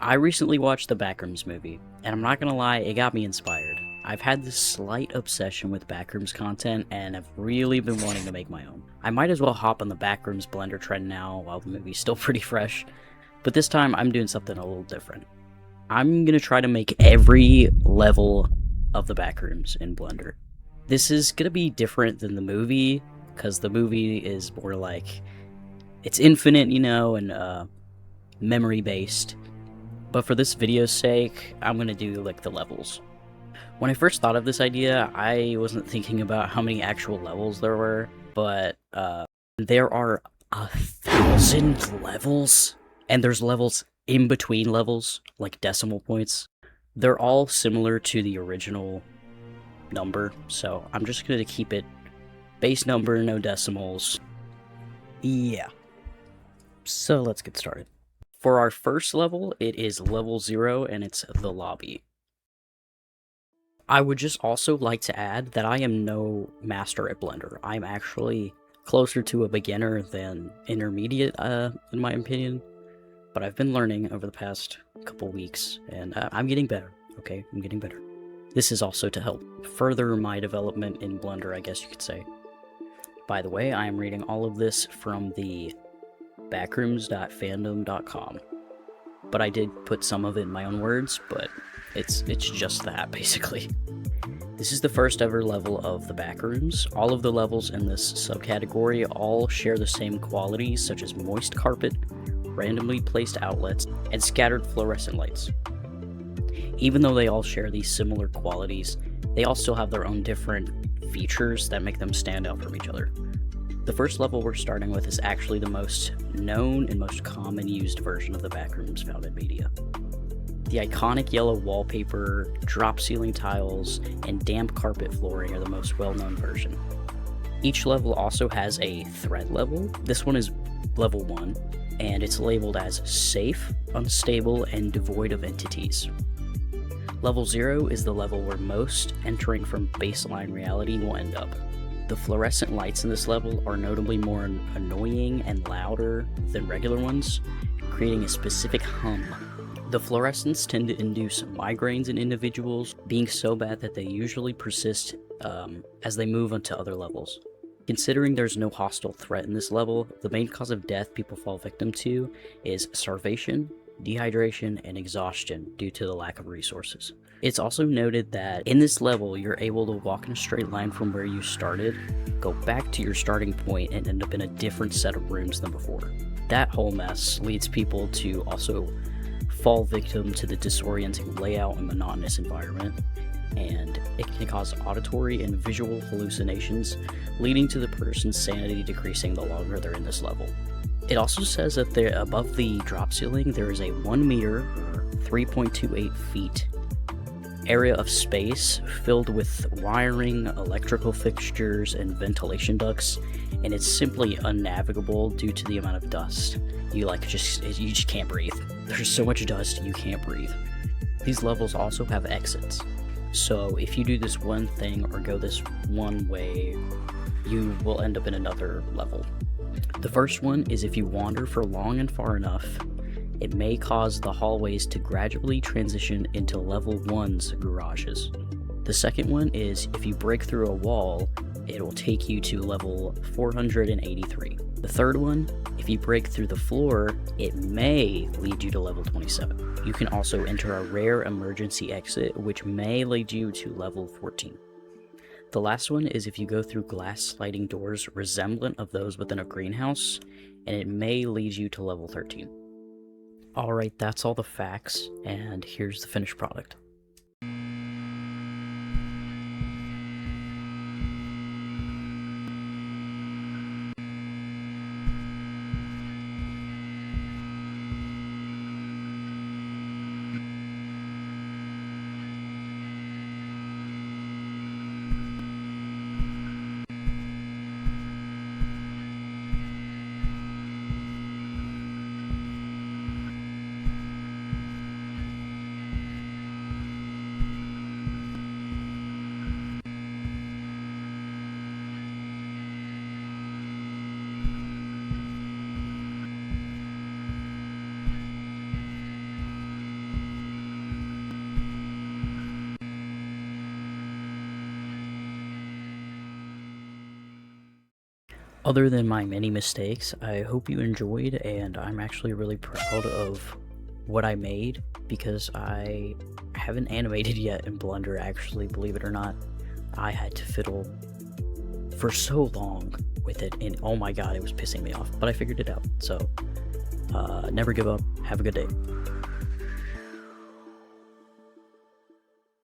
I recently watched the Backrooms movie, and I'm not gonna lie, it got me inspired. I've had this slight obsession with Backrooms content, and I've really been wanting to make my own. I might as well hop on the Backrooms Blender trend now while the movie's still pretty fresh, but this time I'm doing something a little different. I'm gonna try to make every level of the Backrooms in Blender. This is gonna be different than the movie, because the movie is more like, it's infinite, and memory-based. But for this video's sake, I'm gonna do like the levels. When I first thought of this idea, I wasn't thinking about how many actual levels there were, but there are 1,000 levels, and there's levels in between levels, like decimal points. They're all similar to the original number, so I'm just gonna keep it base number, no decimals. Yeah. So let's get started. For our first level, it is level 0, and it's the lobby. I would just also like to add that I am no master at Blender. I'm actually closer to a beginner than intermediate, in my opinion. But I've been learning over the past couple weeks, and I'm getting better, okay? I'm getting better. This is also to help further my development in Blender, I guess you could say. By the way, I am reading all of this from the backrooms.fandom.com. But I did put some of it in my own words, but it's just that, basically. This is the first ever level of the Backrooms. All of the levels in this subcategory all share the same qualities, such as moist carpet, randomly placed outlets, and scattered fluorescent lights. Even though they all share these similar qualities, they all still have their own different features that make them stand out from each other. The first level we're starting with is actually the most known and most common used version of the Backrooms found in media. The iconic yellow wallpaper, drop ceiling tiles, and damp carpet flooring are the most well-known version. Each level also has a threat level. This one is level 1, and it's labeled as safe, unstable, and devoid of entities. Level 0 is the level where most entering from baseline reality will end up. The fluorescent lights in this level are notably more annoying and louder than regular ones, creating a specific hum. The fluorescents tend to induce migraines in individuals, being so bad that they usually persist as they move onto other levels. Considering there's no hostile threat in this level, the main cause of death people fall victim to is starvation, dehydration, and exhaustion due to the lack of resources. It's also noted that in this level, you're able to walk in a straight line from where you started, go back to your starting point, and end up in a different set of rooms than before. That whole mess leads people to also fall victim to the disorienting layout and monotonous environment, and it can cause auditory and visual hallucinations, leading to the person's sanity decreasing the longer they're in this level. It also says that above the drop ceiling, there is a 1 meter, or 3.28 feet, area of space filled with wiring, electrical fixtures, and ventilation ducts, and it's simply unnavigable due to the amount of dust. You just can't breathe. There's so much dust, you can't breathe. These levels also have exits, so if you do this one thing or go this one way, you will end up in another level. The first one is if you wander for long and far enough, it may cause the hallways to gradually transition into level 1's garages. The second one is if you break through a wall, it will take you to level 483. The third one, if you break through the floor, it may lead you to level 27. You can also enter a rare emergency exit, which may lead you to level 14. The last one is if you go through glass sliding doors resemblant of those within a greenhouse, and it may lead you to level 13. Alright, that's all the facts, and here's the finished product. other than my many mistakes, I hope you enjoyed, and I'm actually really proud of what I made, because I haven't animated yet in Blender, actually, believe it or not. I had to fiddle for so long with it, and oh my god, it was pissing me off, but I figured it out. So never give up. Have a good day.